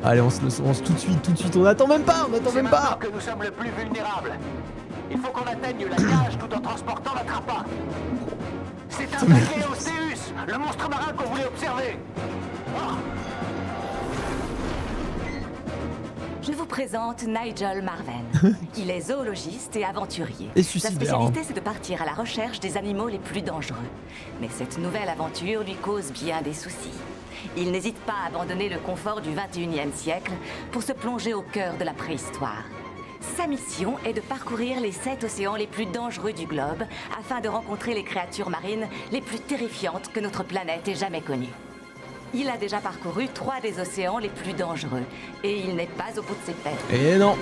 Allez, on se lance tout de suite, on attend même pas, C'est maintenant que nous sommes le plus vulnérables. Il faut qu'on atteigne la cage tout en transportant la trappa. C'est un Dacleosteus, le monstre marin qu'on voulait observer. Oh. Je vous présente Nigel Marven. Il est zoologiste et aventurier. Et Sa suicidaire. spécialité, c'est de partir à la recherche des animaux les plus dangereux. Mais cette nouvelle aventure lui cause bien des soucis. Il n'hésite pas à abandonner le confort du 21e siècle pour se plonger au cœur de la préhistoire. Sa mission est de parcourir les 7 océans les plus dangereux du globe afin de rencontrer les créatures marines les plus terrifiantes que notre planète ait jamais connues. Il a déjà parcouru 3 des océans les plus dangereux et il n'est pas au bout de ses peines. Et non.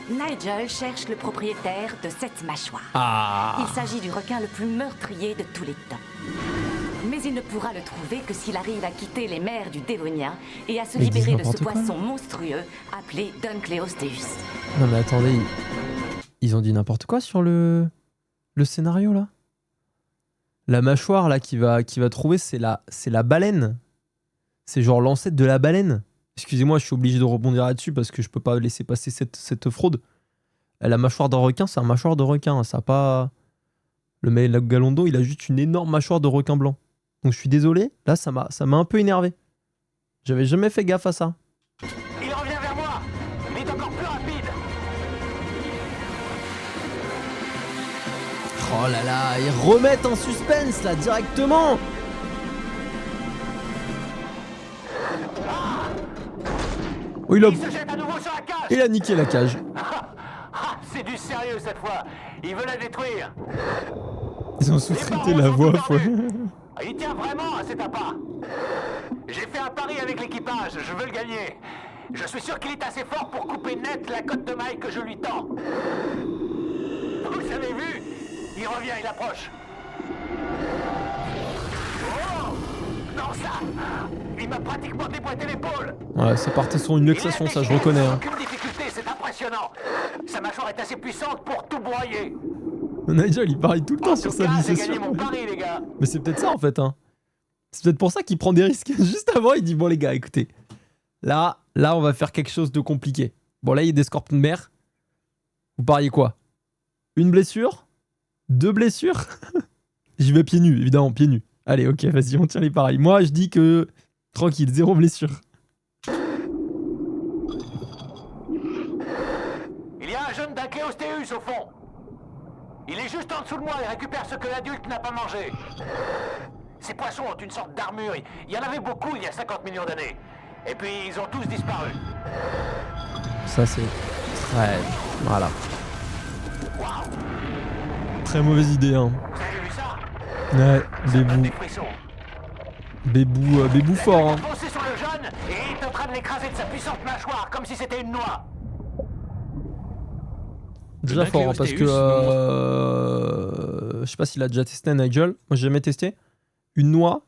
Nigel cherche le propriétaire de cette mâchoire. Ah. Il s'agit du requin le plus meurtrier de tous les temps. Mais il ne pourra le trouver que s'il arrive à quitter les mers du Dévonien et à se Mais ils disent libérer de ce n'importe quoi. poisson monstrueux appelé Dunkleosteus. Non mais attendez, ils ont dit n'importe quoi sur le scénario là. La mâchoire là qui va trouver, c'est la baleine. C'est genre l'ancêtre de la baleine. Excusez-moi, je suis obligé de rebondir là-dessus parce que je peux pas laisser passer cette fraude. La mâchoire d'un requin, c'est un mâchoire de requin. Ça a pas... Le Megalodon, il a juste une énorme mâchoire de requin blanc. Donc je suis désolé, là ça m'a un peu énervé. J'avais jamais fait gaffe à ça. Il revient vers moi. Il est encore plus rapide. Oh là là, ils remettent en suspense là directement. Oh, Il se jette à nouveau sur la cage. il a niqué la cage. Ah, c'est du sérieux cette fois. Il veut la détruire. Ils ont Les sous-traité barreaux la sont voix. tout Faut... tordus. Il tient vraiment à cet appât. J'ai fait un pari avec l'équipage, je veux le gagner. Je suis sûr qu'il est assez fort pour couper net la cotte de maille que je lui tends. Vous avez vu? Il revient, il approche. Oh! Non, ça! Il m'a pratiquement déboîté l'épaule. Ouais, ça partait sur une luxation, ça je reconnais. Hein. Aucune difficulté, c'est impressionnant. Sa mâchoire est assez puissante pour tout broyer. Nigel, il parie tout le temps En sur tout sa cas, vie, j'ai c'est gagné sûr. mon pari, les gars. Mais c'est peut-être ça en fait. Hein. C'est peut-être pour ça qu'il prend des risques. Juste avant, il dit bon les gars, écoutez, là, on va faire quelque chose de compliqué. Bon là, il y a des scorpions de mer. Vous pariez quoi? Une blessure? 2 blessures? J'y vais pieds nus, évidemment, pieds nus. Allez, ok, vas-y, on tient les pareils. Moi, je dis que tranquille, 0 blessure. Il y a un jeune Dacleosteus au fond. Il est juste en dessous de moi et récupère ce que l'adulte n'a pas mangé. Ces poissons ont une sorte d'armure. Il y en avait beaucoup il y a 50 millions d'années. Et puis ils ont tous disparu. Ça, c'est très... Voilà. Waouh! Très mauvaise idée, hein. Vous avez vu ça? Ouais, Ça donne bébou. des frissons. Bébou fort, hein. Il a foncé sur le jeune et il est en train de l'écraser de sa puissante mâchoire comme si c'était une noix. Déjà fort, hein, parce que... je sais pas s'il a déjà testé, Nigel. Moi, j'ai jamais testé. Une noix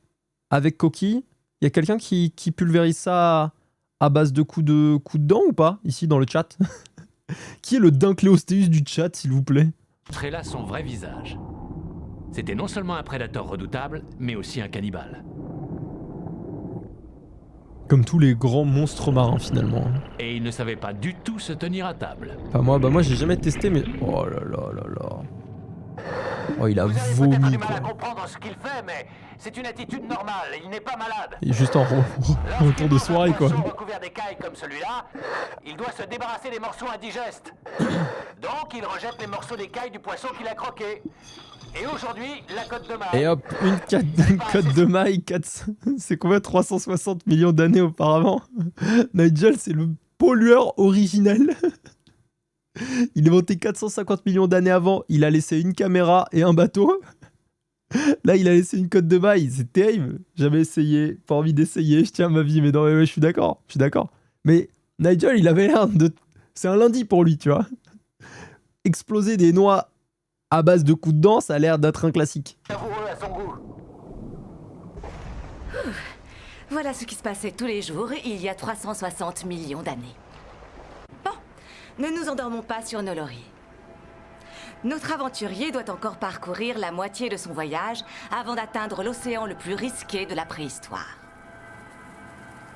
avec coquille. Il y a quelqu'un qui pulvérise ça à base de coups de dents ou pas? Ici, dans le chat. Qui est le Dunkleosteus du chat, s'il vous plaît? Montrer là son vrai visage. C'était non seulement un prédateur redoutable, mais aussi un cannibale. Comme tous les grands monstres marins, finalement. Et il ne savait pas du tout se tenir à table. Enfin, moi j'ai jamais testé, mais... Oh là là là là. Oh, il a Vous avez vomi, peut-être du mal à quoi. comprendre ce qu'il fait, mais c'est une attitude normale. Il n'est pas malade. Il est juste en retour de soirée, quoi. Lorsqu'il mange un poisson recouvert d'écailles comme celui-là, il doit se débarrasser des morceaux indigestes. Donc il rejette les morceaux d'écailles du poisson qu'il a croqué. Et aujourd'hui, la côte de maille. Et hop, une cote de maille, 400... c'est combien? 360 millions d'années auparavant. Nigel, c'est le pollueur originel. Il est monté 450 millions d'années avant, il a laissé une caméra et un bateau. Là, il a laissé une cote de maille, c'est terrible. Jamais essayé, pas envie d'essayer, je tiens à ma vie, mais non, mais ouais, je suis d'accord. Mais Nigel, il avait l'air de... C'est un lundi pour lui, tu vois. Exploser des noix à base de coups de dents, ça a l'air d'être un classique. Savoureux à son goût. Voilà ce qui se passait tous les jours il y a 360 millions d'années. Bon, ne nous endormons pas sur nos lauriers. Notre aventurier doit encore parcourir la moitié de son voyage avant d'atteindre l'océan le plus risqué de la préhistoire.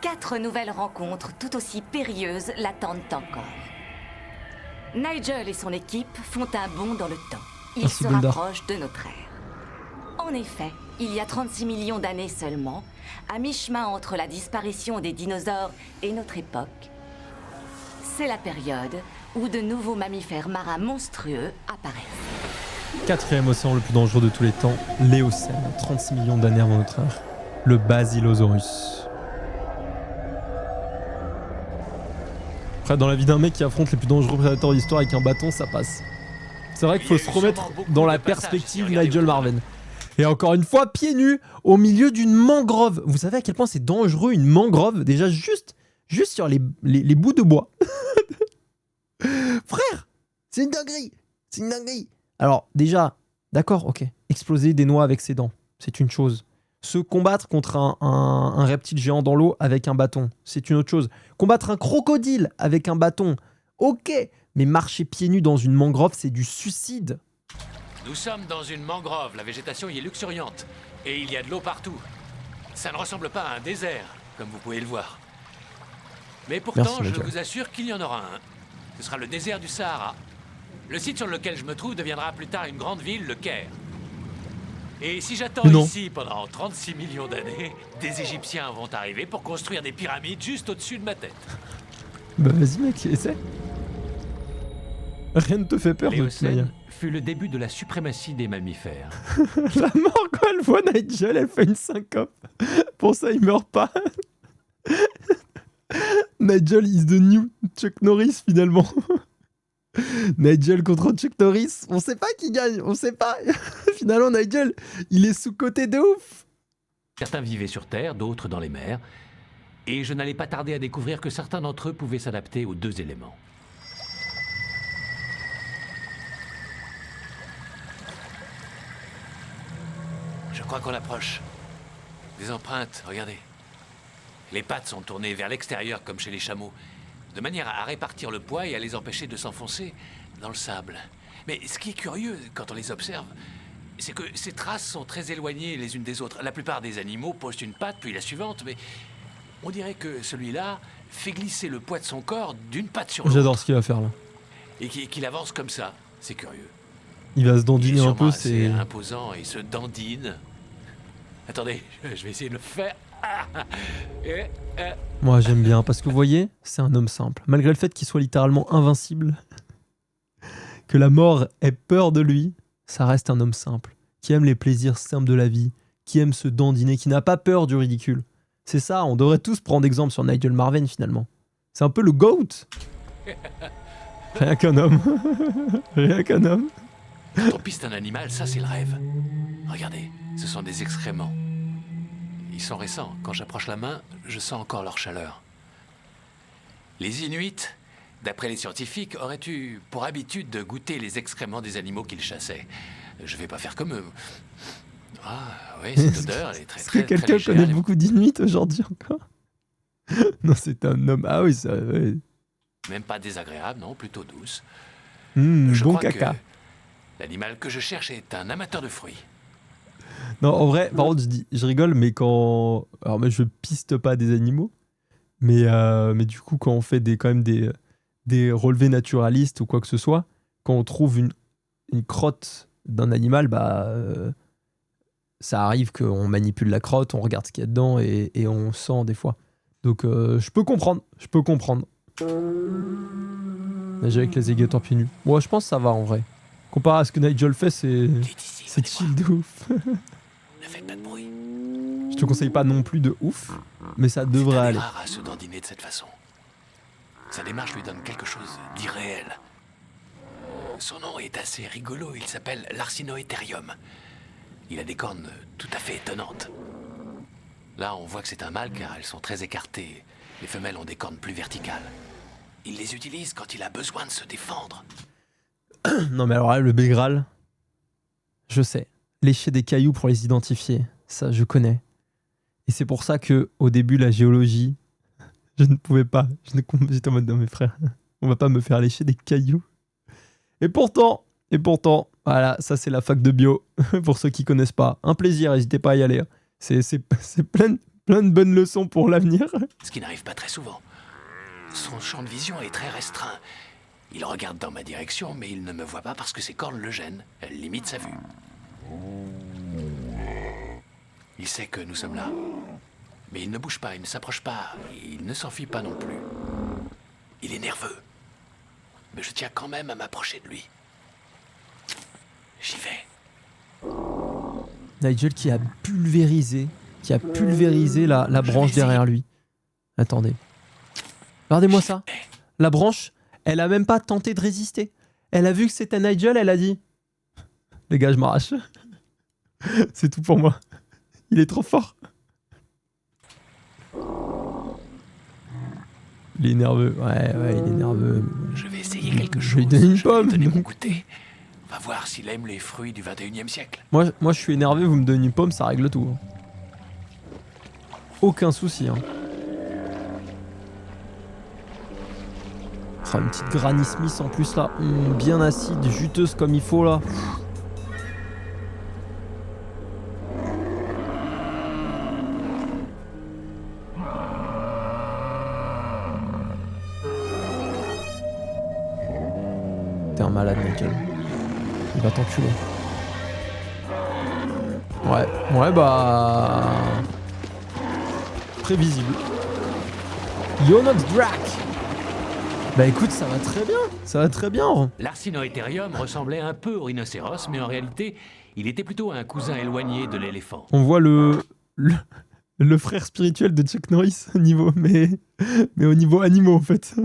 4 nouvelles rencontres tout aussi périlleuses l'attendent encore. Nigel et son équipe font un bond dans le temps. Ils Merci, se Boldar. rapprochent de notre ère. En effet, il y a 36 millions d'années seulement, à mi-chemin entre la disparition des dinosaures et notre époque, c'est la période où de nouveaux mammifères marins monstrueux apparaissent. Quatrième océan le plus dangereux de tous les temps, l'Éocène, 36 millions d'années avant notre ère. Le Basilosaurus. Après, dans la vie d'un mec qui affronte les plus dangereux prédateurs d'histoire avec un bâton, ça passe. C'est vrai qu'il faut Il y a se eu remettre sûrement beaucoup dans la de passages, perspective si regardez Nigel autour. Marven. Et encore une fois, pieds nus, au milieu d'une mangrove. Vous savez à quel point c'est dangereux une mangrove? Déjà, juste sur les bouts de bois. Frère, c'est une dinguerie. C'est une dinguerie. Alors, déjà, d'accord, ok. Exploser des noix avec ses dents, c'est une chose. Se combattre contre un reptile géant dans l'eau avec un bâton, c'est une autre chose. Combattre un crocodile avec un bâton, ok. Mais marcher pieds nus dans une mangrove, c'est du suicide. Nous sommes dans une mangrove, la végétation y est luxuriante. Et il y a de l'eau partout. Ça ne ressemble pas à un désert, comme vous pouvez le voir. Mais pourtant, Merci, je Nigel. vous assure qu'il y en aura un. Ce sera le désert du Sahara. Le site sur lequel je me trouve deviendra plus tard une grande ville, le Caire. Et si j'attends Non. ici pendant 36 millions d'années, des Égyptiens vont arriver pour construire des pyramides juste au-dessus de ma tête. Bah vas-y mec, essaie. Rien ne te fait peur de toute manière. L'Éocène fut le début de la suprématie des mammifères. La mort quand elle voit Nigel, elle fait une syncope. Pour ça, il meurt pas. Nigel is the new Chuck Norris finalement. Nigel contre Chuck Norris, on sait pas qui gagne, on sait pas. Finalement, Nigel, il est sous-coté de ouf. Certains vivaient sur Terre, d'autres dans les mers. Et je n'allais pas tarder à découvrir que certains d'entre eux pouvaient s'adapter aux deux éléments. Je crois qu'on approche. Des empreintes, regardez. Les pattes sont tournées vers l'extérieur comme chez les chameaux, de manière à répartir le poids et à les empêcher de s'enfoncer dans le sable. Mais ce qui est curieux quand on les observe, c'est que ces traces sont très éloignées les unes des autres. La plupart des animaux posent une patte, puis la suivante, mais on dirait que celui-là fait glisser le poids de son corps d'une patte sur l'autre. J'adore ce qu'il va faire là. Et qu'il avance comme ça. C'est curieux. Il va se Il est dandiner un sûrement peu, assez c'est... imposant et se dandine. Attendez, je vais essayer de le faire. Ah, et, Moi j'aime bien, parce que vous voyez, c'est un homme simple. Malgré le fait qu'il soit littéralement invincible, que la mort ait peur de lui, ça reste un homme simple, qui aime les plaisirs simples de la vie, qui aime se dandiner, qui n'a pas peur du ridicule. C'est ça, on devrait tous prendre exemple sur Nigel Marven finalement. C'est un peu le GOAT. Rien qu'un homme. Rien qu'un homme. Quand on piste un animal, ça c'est le rêve. Regardez, ce sont des excréments. Ils sont récents. Quand j'approche la main, je sens encore leur chaleur. Les Inuits, d'après les scientifiques, auraient eu pour habitude de goûter les excréments des animaux qu'ils chassaient. Je vais pas faire comme eux. Ah oui, cette odeur, elle est très Est-ce très que très quelqu'un légère. connaît beaucoup d'Inuits aujourd'hui encore? Non, c'est un homme. Ah oui, ça... ouais. Même pas désagréable, non, plutôt douce. Bon crois caca. que l'animal que je cherche est un amateur de fruits. Non, en vrai, par contre, je rigole, mais quand... Alors, moi, je piste pas des animaux, mais du coup, quand on fait quand même des relevés naturalistes ou quoi que ce soit, quand on trouve une crotte d'un animal, ça arrive qu'on manipule la crotte, on regarde ce qu'il y a dedans et on sent des fois. Donc, je peux comprendre. Nager avec les alligators pieds nus. Moi, je pense que ça va en vrai. Comparé à ce que Nigel fait, c'est Ici, chill de ouf. ne faites pas de bruit. Je te conseille pas non plus de ouf, mais ça devrait C'est un des aller. rares à se dandiner de cette façon. Sa démarche lui donne quelque chose d'irréel. Son nom est assez rigolo, il s'appelle l'Arsinoetherium. Il a des cornes tout à fait étonnantes. Là, on voit que c'est un mâle car elles sont très écartées. Les femelles ont des cornes plus verticales. Il les utilise quand il a besoin de se défendre. Non mais alors là, le Bégral, je sais. Lécher des cailloux pour les identifier, ça je connais. Et c'est pour ça que au début, la géologie, je ne pouvais pas. J'étais en mode, non mes frères, on va pas me faire lécher des cailloux. Et pourtant, voilà, ça c'est la fac de bio, pour ceux qui connaissent pas. Un plaisir, n'hésitez pas à y aller. C'est Plein de bonnes leçons pour l'avenir. Ce qui n'arrive pas très souvent. Son champ de vision est très restreint. Il regarde dans ma direction, mais il ne me voit pas parce que ses cornes le gênent. Elles limitent sa vue. Il sait que nous sommes là. Mais il ne bouge pas, il ne s'approche pas, il ne s'enfuit pas non plus. Il est nerveux. Mais je tiens quand même à m'approcher de lui. J'y vais. Nigel qui a pulvérisé la branche derrière lui. Attendez. Regardez-moi ça. La branche, elle a même pas tenté de résister. Elle a vu que c'était Nigel, elle a dit « Les gars, je m'arrache. C'est tout pour moi. Il est trop fort. » Il est nerveux. Ouais, il est nerveux. Je vais essayer quelque chose. Je lui donne une pomme. Je vais lui donner mon goûter. On va voir s'il aime les fruits du 21e siècle. Moi, je suis énervé, vous me donnez une pomme, ça règle tout. Aucun souci. Hein. Oh, une petite Granny Smith en plus là. Bien acide, juteuse comme il faut là. T'es un malade, Nigel. Il va t'enculer. Ouais, bah... prévisible. Yonox Drak. Bah écoute, ça va très bien. L'Arsinoetherium ressemblait un peu au rhinocéros, mais en réalité, il était plutôt un cousin éloigné de l'éléphant. On voit le frère spirituel de Chuck Norris au niveau, mais au niveau animaux en fait.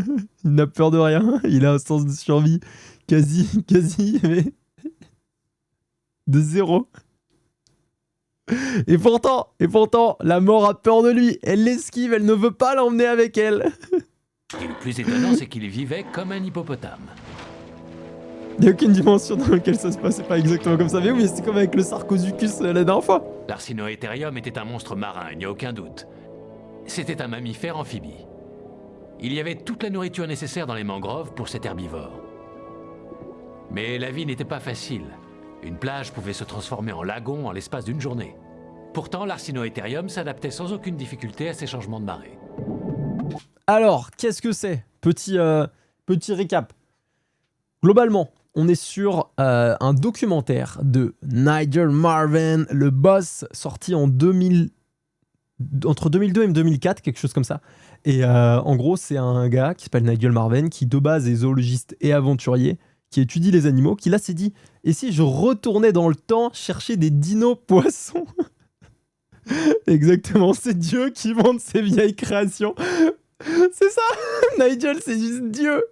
Il n'a peur de rien, il a un sens de survie quasi, mais de zéro. Et pourtant, la mort a peur de lui. Elle l'esquive, elle ne veut pas l'emmener avec elle. Ce qui est le plus étonnant, c'est qu'il vivait comme un hippopotame. Il n'y a aucune dimension dans laquelle ça se passait pas exactement comme ça. Mais oui, c'était comme avec le Sarcosuchus la dernière fois. L'Arsinoetherium était un monstre marin, il n'y a aucun doute. C'était un mammifère amphibie. Il y avait toute la nourriture nécessaire dans les mangroves pour cet herbivore. Mais la vie n'était pas facile. Une plage pouvait se transformer en lagon en l'espace d'une journée. Pourtant, l'Arsinoetherium s'adaptait sans aucune difficulté à ces changements de marée. Alors, qu'est-ce que c'est ? Petit récap. Globalement, on est sur un documentaire de Nigel Marven, le boss, sorti en entre 2002 et 2004, quelque chose comme ça. Et en gros, c'est un gars qui s'appelle Nigel Marven, qui de base est zoologiste et aventurier, qui étudie les animaux, qui là s'est dit « Et si je retournais dans le temps chercher des dinos poissons ?» Exactement, c'est Dieu qui monte ses vieilles créations. C'est ça, Nigel, c'est juste Dieu.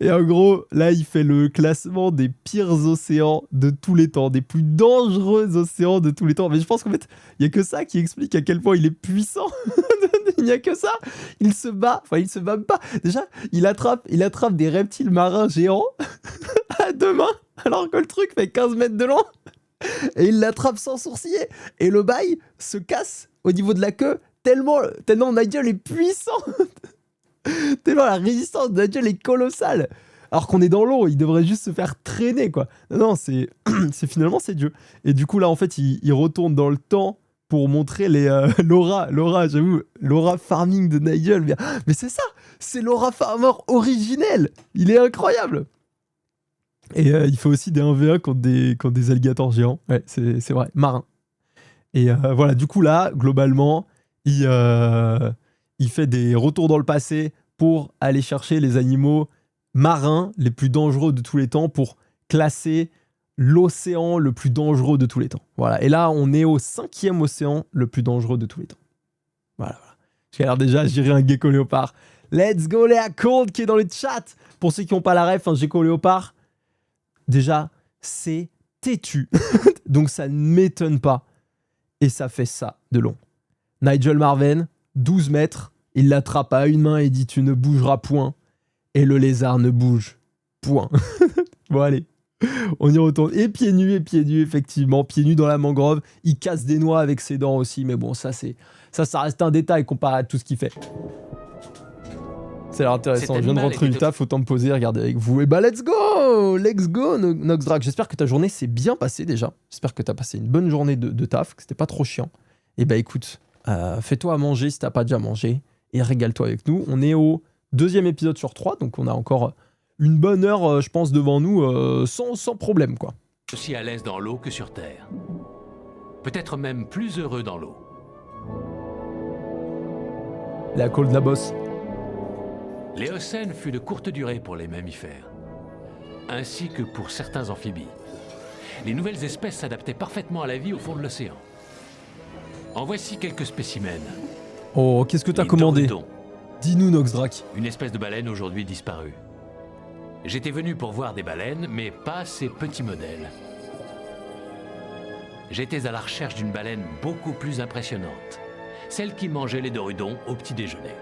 Et en gros, là, il fait le classement des pires océans de tous les temps, des plus dangereux océans de tous les temps. Mais je pense qu'en fait, il n'y a que ça qui explique à quel point il est puissant. Il n'y a que ça. Il se bat pas. Déjà, il attrape des reptiles marins géants à deux mains, alors que le truc fait 15 mètres de long. Et il l'attrape sans sourciller. Et le bail se casse au niveau de la queue tellement Nigel est puissant. Tellement la résistance de Nigel est colossale. Alors qu'on est dans l'eau, il devrait juste se faire traîner, quoi. Non, c'est finalement, c'est Dieu. Et du coup, là, en fait, il retourne dans le temps pour montrer l'aura, j'avoue, l'aura farming de Nigel. Mais c'est ça, c'est l'aura farmer originel. Il est incroyable. Et il fait aussi des 1v1 contre des alligators géants. Ouais, c'est vrai, marins. Et voilà, du coup, là, globalement, il fait des retours dans le passé pour aller chercher les animaux marins les plus dangereux de tous les temps pour classer l'océan le plus dangereux de tous les temps. Voilà. Et là, on est au 5e océan le plus dangereux de tous les temps. Voilà. J'ai l'air déjà à gérer un gecko léopard. Let's go, Léa Cold qui est dans le chat. Pour ceux qui n'ont pas la ref, un gecko léopard, déjà, c'est têtu. Donc ça ne m'étonne pas. Et ça fait ça de long. Nigel Marven, 12 mètres, il l'attrape à une main et dit « Tu ne bougeras point ». Et le lézard ne bouge point. Bon, allez, on y retourne. Et pieds nus, effectivement. Pieds nus dans la mangrove. Il casse des noix avec ses dents aussi. Mais bon, ça reste un détail comparé à tout ce qu'il fait. Ça a l'air intéressant. Je viens de rentrer du taf, autant me poser, regarder avec vous. Et bah, let's go, Noxdrag. J'espère que ta journée s'est bien passée déjà. J'espère que t'as passé une bonne journée de taf, que c'était pas trop chiant. Et bah, écoute, Fais-toi à manger si t'as pas déjà mangé et régale-toi avec nous. On est au 2e épisode sur 3, donc on a encore une bonne heure, je pense, devant nous, sans problème, quoi. Aussi à l'aise dans l'eau que sur Terre. Peut-être même plus heureux dans l'eau. La call de la bosse. L'Éocène fut de courte durée pour les mammifères, ainsi que pour certains amphibies. Les nouvelles espèces s'adaptaient parfaitement à la vie au fond de l'océan. En voici quelques spécimens. Oh, qu'est-ce que t'as Les commandé? Dorudons, Dis-nous, Noxdrac. une espèce de baleine aujourd'hui disparue. J'étais venu pour voir des baleines, mais pas ces petits modèles. J'étais à la recherche d'une baleine beaucoup plus impressionnante. Celle qui mangeait les Dorudons au petit déjeuner.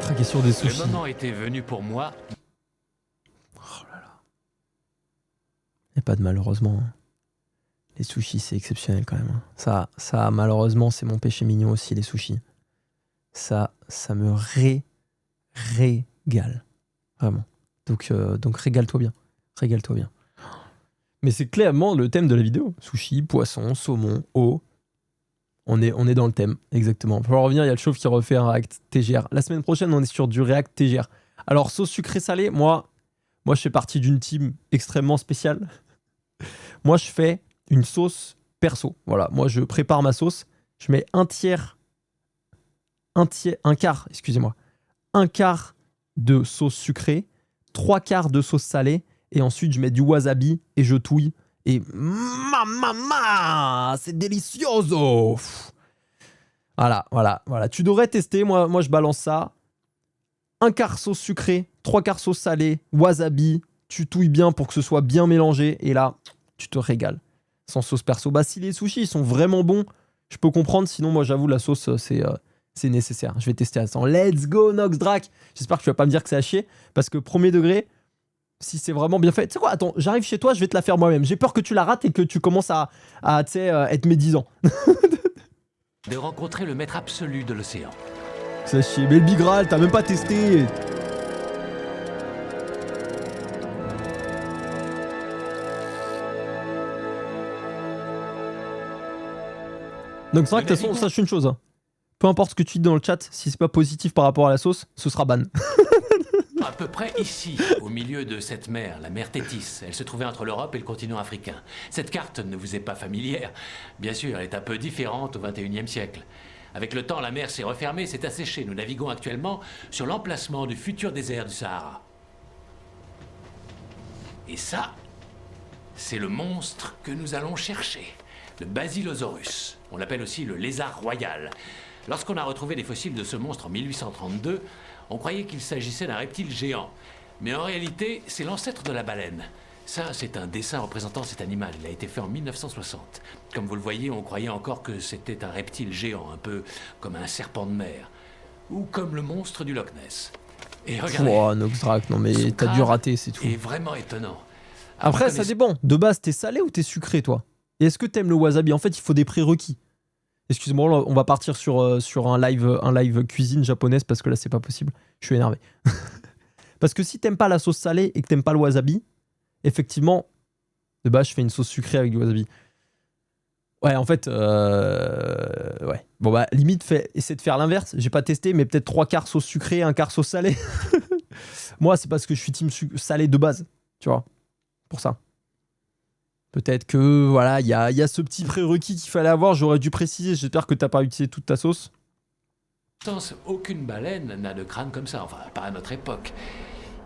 Traqué sur des Le sushis. moment était venu pour moi. Y a pas de malheureusement. Les sushis, c'est exceptionnel quand même. Ça, malheureusement, c'est mon péché mignon aussi, les sushis. Ça me régale. Vraiment. Donc régale-toi bien. Régale-toi bien. Mais c'est clairement le thème de la vidéo. Sushi, poisson, saumon, eau. On est dans le thème, exactement. Pour en revenir, il y a le chauve qui refait un React TGR. La semaine prochaine, on est sur du React TGR. Alors, sauce sucré-salé, moi, je fais partie d'une team extrêmement spéciale. Moi, je fais une sauce perso. Voilà, moi, je prépare ma sauce. Je mets un quart de sauce sucrée, 3/4 de sauce salée, et ensuite, je mets du wasabi et je touille. Et c'est delicioso. Voilà. Tu devrais tester. Moi, je balance ça. 1/4 sauce sucrée, 3/4 sauce salée, wasabi. Tu touilles bien pour que ce soit bien mélangé. Et là, tu te régales. Sans sauce perso. Bah, si les sushis ils sont vraiment bons, je peux comprendre. Sinon, moi, j'avoue, la sauce, c'est nécessaire. Je vais tester à 100. Let's go, Noxdrac. J'espère que tu vas pas me dire que c'est à chier. Parce que premier degré, si c'est vraiment bien fait. Tu sais quoi, attends, j'arrive chez toi, je vais te la faire moi-même. J'ai peur que tu la rates et que tu commences à être médisant. De rencontrer le maître absolu de l'océan. C'est à chier. Mais le Big Graal, t'as même pas testé. Donc c'est vrai que de toute façon, sache une chose. Hein. Peu importe ce que tu dis dans le chat, si c'est pas positif par rapport à la sauce, ce sera ban. À peu près ici, au milieu de cette mer, la mer Tétis. Elle se trouvait entre l'Europe et le continent africain. Cette carte ne vous est pas familière. Bien sûr, elle est un peu différente au XXIe siècle. Avec le temps, la mer s'est refermée, s'est asséchée. Nous naviguons actuellement sur l'emplacement du futur désert du Sahara. Et ça, c'est le monstre que nous allons chercher. Le Basilosaurus. On l'appelle aussi le lézard royal. Lorsqu'on a retrouvé des fossiles de ce monstre en 1832, on croyait qu'il s'agissait d'un reptile géant. Mais en réalité, c'est l'ancêtre de la baleine. Ça, c'est un dessin représentant cet animal. Il a été fait en 1960. Comme vous le voyez, on croyait encore que c'était un reptile géant, un peu comme un serpent de mer. Ou comme le monstre du Loch Ness. Et regardez... Oh, Noxdrac, non mais t'as dû rater, c'est tout. C'est vraiment étonnant. Après, ça dépend. De base, t'es salé ou t'es sucré, toi? Et est-ce que t'aimes le wasabi? En fait, il faut des prérequis. Excuse-moi, on va partir sur un live cuisine japonaise parce que là, c'est pas possible. Je suis énervé. Parce que si t'aimes pas la sauce salée et que t'aimes pas le wasabi, effectivement, de base, je fais une sauce sucrée avec du wasabi. Ouais, en fait, ouais. Bon, bah, limite, essaie de faire l'inverse. J'ai pas testé, mais peut-être 3/4 sauce sucrée, 1/4 sauce salée. Moi, c'est parce que je suis team salé de base, tu vois. Pour ça. Peut-être que, voilà, il y a ce petit prérequis qu'il fallait avoir. J'aurais dû préciser. J'espère que t'as pas utilisé toute ta sauce. Aucune baleine n'a de crâne comme ça, enfin, pas à notre époque.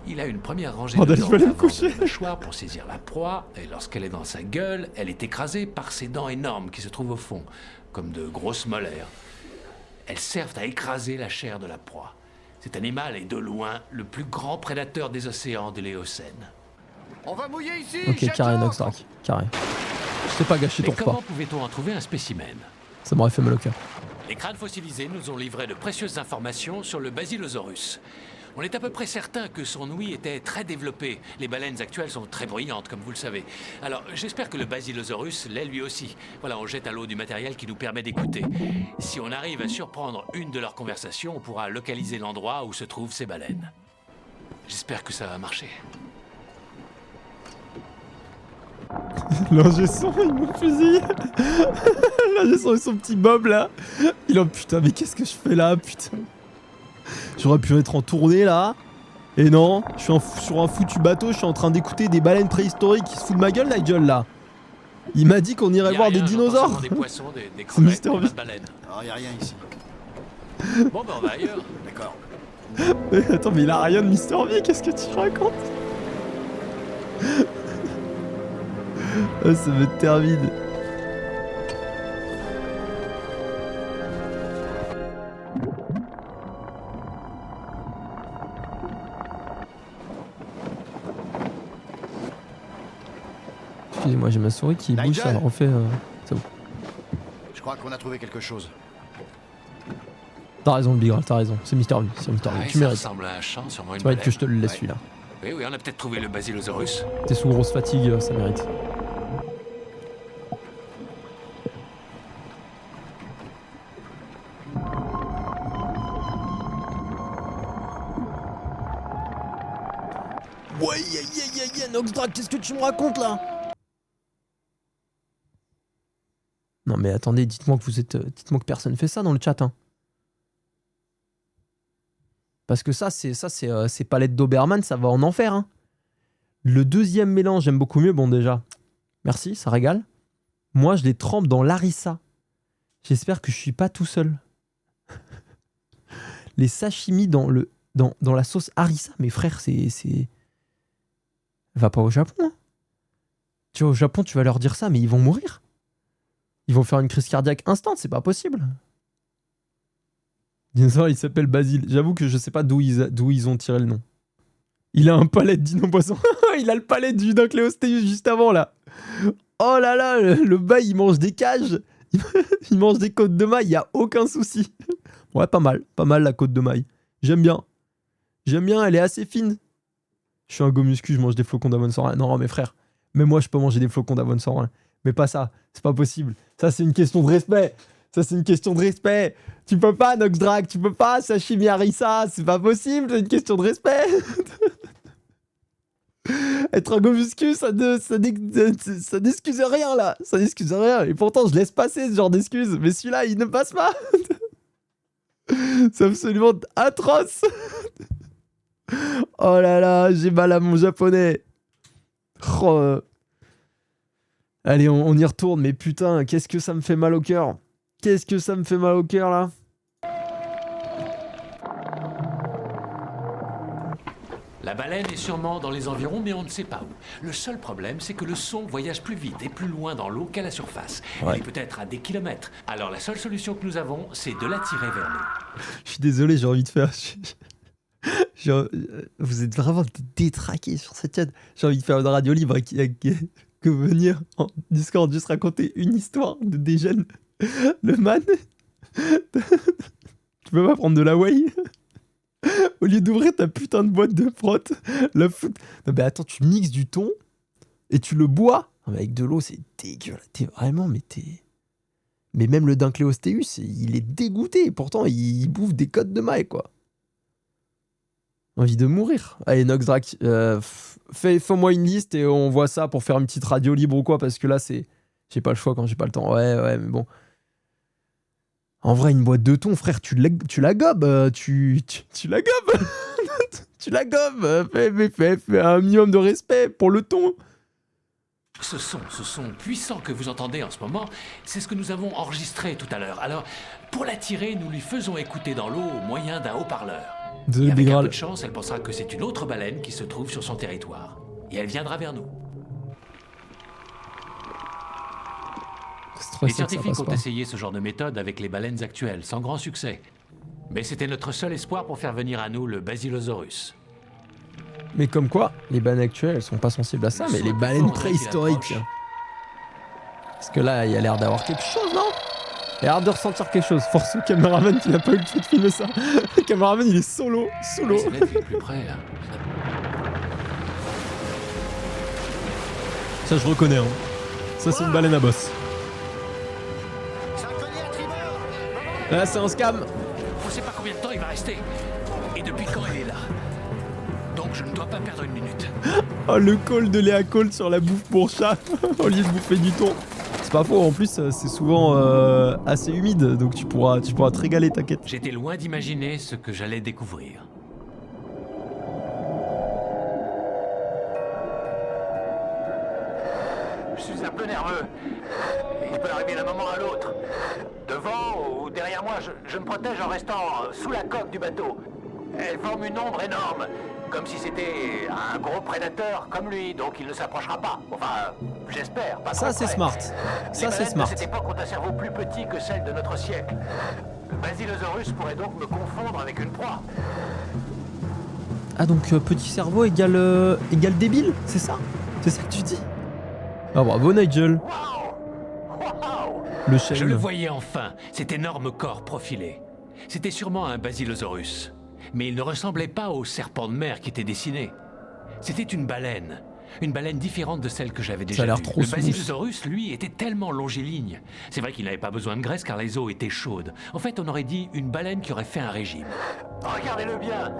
Il a une première rangée Oh, de d'aller dents me avant coucher. de la mâchoire pour saisir la proie, et lorsqu'elle est dans sa gueule, elle est écrasée par ses dents énormes qui se trouvent au fond, comme de grosses molaires. Elles servent à écraser la chair de la proie. Cet animal est de loin le plus grand prédateur des océans de l'Éocène. On va mouiller ici. Ok, carré, Noxdrac. Carré. Je t'ai pas gâché Mais ton comment repas. pouvait-on en trouver un spécimen? Ça m'aurait fait mal au cœur. Les crânes fossilisés nous ont livré de précieuses informations sur le Basilosaurus. On est à peu près certain que son ouïe était très développée. Les baleines actuelles sont très bruyantes, comme vous le savez. Alors, j'espère que le Basilosaurus l'est lui aussi. Voilà, on jette à l'eau du matériel qui nous permet d'écouter. Si on arrive à surprendre une de leurs conversations, on pourra localiser l'endroit où se trouvent ces baleines. J'espère que ça va marcher. L'ingé son, il me fusille. L'ingé son et son petit Bob là. Il en putain, mais qu'est-ce que je fais là, putain. J'aurais pu être en tournée là. Et non, je suis sur un foutu bateau, je suis en train d'écouter des baleines préhistoriques qui se foutent de ma gueule, Nigel là. Il m'a dit qu'on irait voir des dinosaures. Des poissons, des C'est crevettes, Mr. des Beast. baleines. Alors, y a rien ici. Bon, ben on va ailleurs. D'accord. Mais attends, mais il a rien de Mr. V, qu'est-ce que tu racontes? Ah, ça va être termine. Excusez-moi, j'ai ma souris qui bouge, ça Nigel refait... C'est bon. Je crois qu'on a trouvé quelque chose. T'as raison, le Bigral, t'as raison. C'est Mr. V, c'est Mr. V. Ouais, Tu ça mérites. ressemble à un champ, sûrement une Tu mérites baleine. que je te le laisse Ouais. celui-là. Oui, oui, on a peut-être trouvé le Basilosaurus. T'es sous grosse fatigue, ça mérite. Ouais, Noxdrak, qu'est-ce que tu me racontes là? Non mais attendez, dites-moi que vous êtes, dites-moi que personne fait ça dans le chat, hein. Parce que ça c'est palettes Doberman, ça va en enfer, hein. Le deuxième mélange, j'aime beaucoup mieux, bon déjà. Merci, ça régale. Moi, je les trempe dans l'harissa. J'espère que je suis pas tout seul. Les sashimi dans la sauce harissa, mes frères, c'est... Va pas au Japon, hein. Tu vas au Japon, tu vas leur dire ça, mais ils vont mourir. Ils vont faire une crise cardiaque instant, c'est pas possible. Dinosaure, il s'appelle Basile. J'avoue que je sais pas d'où ils ont tiré le nom. Il a un palais de dino poisson. Il a le palais du Dincléostéus juste avant là. Oh là là, le bail, il mange des cages. Il mange des côtes de maille, il y a aucun souci. Ouais, pas mal la côte de maille. J'aime bien, elle est assez fine. Je suis un go muscu, je mange des flocons d'avoine sans rien. Non, mes frères, même moi je peux manger des flocons d'avoine sans rien. Mais pas ça, c'est pas possible. Ça, c'est une question de respect. Tu peux pas, Noxdrak, tu peux pas, sashimi harissa, c'est pas possible, c'est une question de respect. Être un go muscu, ça n'excuse rien là. Ça n'excuse rien. Et pourtant, je laisse passer ce genre d'excuses. Mais celui-là, il ne passe pas. C'est absolument atroce. Oh là là, j'ai mal à mon japonais. Oh. Allez, on y retourne. Mais putain, qu'est-ce que ça me fait mal au cœur. Là. La baleine est sûrement dans les environs, mais on ne sait pas où. Le seul problème, c'est que le son voyage plus vite et plus loin dans l'eau qu'à la surface. Ouais. Il est peut-être à des kilomètres. Alors la seule solution que nous avons, c'est de l'attirer vers nous. Je suis désolé, j'ai envie de faire... Vous êtes vraiment détraqués sur cette chaîne. J'ai envie de faire une radio libre que venir en Discord juste raconter une histoire de des jeunes. Le man... Tu peux pas prendre de la whey au lieu d'ouvrir ta putain de boîte de prot, la foot. Non mais attends, tu mixes du thon et tu le bois. Non, mais avec de l'eau, c'est dégueulasse. Mais même le Dincléostéus, il est dégoûté. Pourtant, il bouffe des côtes de maille, quoi. Envie de mourir. Allez, Noxdrak, fais-moi une liste et on voit ça pour faire une petite radio libre ou quoi, parce que là, c'est... J'ai pas le choix quand j'ai pas le temps. Ouais, mais bon... En vrai, une boîte de thon, frère, tu la gobes. Tu la gobes. Tu la gobes. Fais un minimum de respect pour le thon. Ce son puissant que vous entendez en ce moment, c'est ce que nous avons enregistré tout à l'heure. Alors, pour l'attirer, nous lui faisons écouter dans l'eau au moyen d'un haut-parleur. Et avec un peu de chance, elle pensera que c'est une autre baleine qui se trouve sur son territoire. Et elle viendra vers nous. Les scientifiques ont essayé ce genre de méthode avec les baleines actuelles, sans grand succès. Mais c'était notre seul espoir pour faire venir à nous le Basilosaurus. Mais comme quoi, les baleines actuelles, elles sont pas sensibles à ça, mais les baleines préhistoriques... Parce que là, il y a l'air d'avoir quelque chose, non? Il y a l'air de ressentir quelque chose. Force au caméraman qui n'a pas eu le temps de filmer ça. Le caméraman, il est sous l'eau. C'est plus près, là. Ça, je reconnais, hein. Ça, c'est une baleine à bosse. Là, c'est un scam. On sait pas combien de temps il va rester. Et depuis quand il est là. donc je ne dois pas perdre une minute. Oh, le call de Léa Cole sur la bouffe pour chat au lieu de bouffer du thon. C'est pas faux, en plus c'est souvent assez humide, donc tu pourras te régaler, t'inquiète. J'étais loin d'imaginer ce que j'allais découvrir. Je suis un peu nerveux. Il peut arriver d'un moment à l'autre. Devant ou derrière moi, je me protège en restant sous la coque du bateau. Elle forme une ombre énorme, comme si c'était un gros prédateur comme lui, donc il ne s'approchera pas. Enfin, j'espère. Pas Ça trop c'est près. smart. Les Ça c'est baleines smart. de cette époque ont un cerveau plus petit que celle de notre siècle. Le Basilosaurus pourrait donc me confondre avec une proie. Ah donc petit cerveau égale débile, c'est ça? C'est ça que tu dis? Ah bravo Nigel, Waouh! Waouh! le Je le chêne. voyais enfin, cet énorme corps profilé. C'était sûrement un Basilosaurus. Mais il ne ressemblait pas au serpent de mer qui était dessiné. C'était une baleine différente de celle que j'avais déjà Ça a l'air vue. trop Le smooth. Basilosaurus, lui, était tellement longiligne. C'est vrai qu'il n'avait pas besoin de graisse car les eaux étaient chaudes. En fait, on aurait dit une baleine qui aurait fait un régime. Regardez-le bien.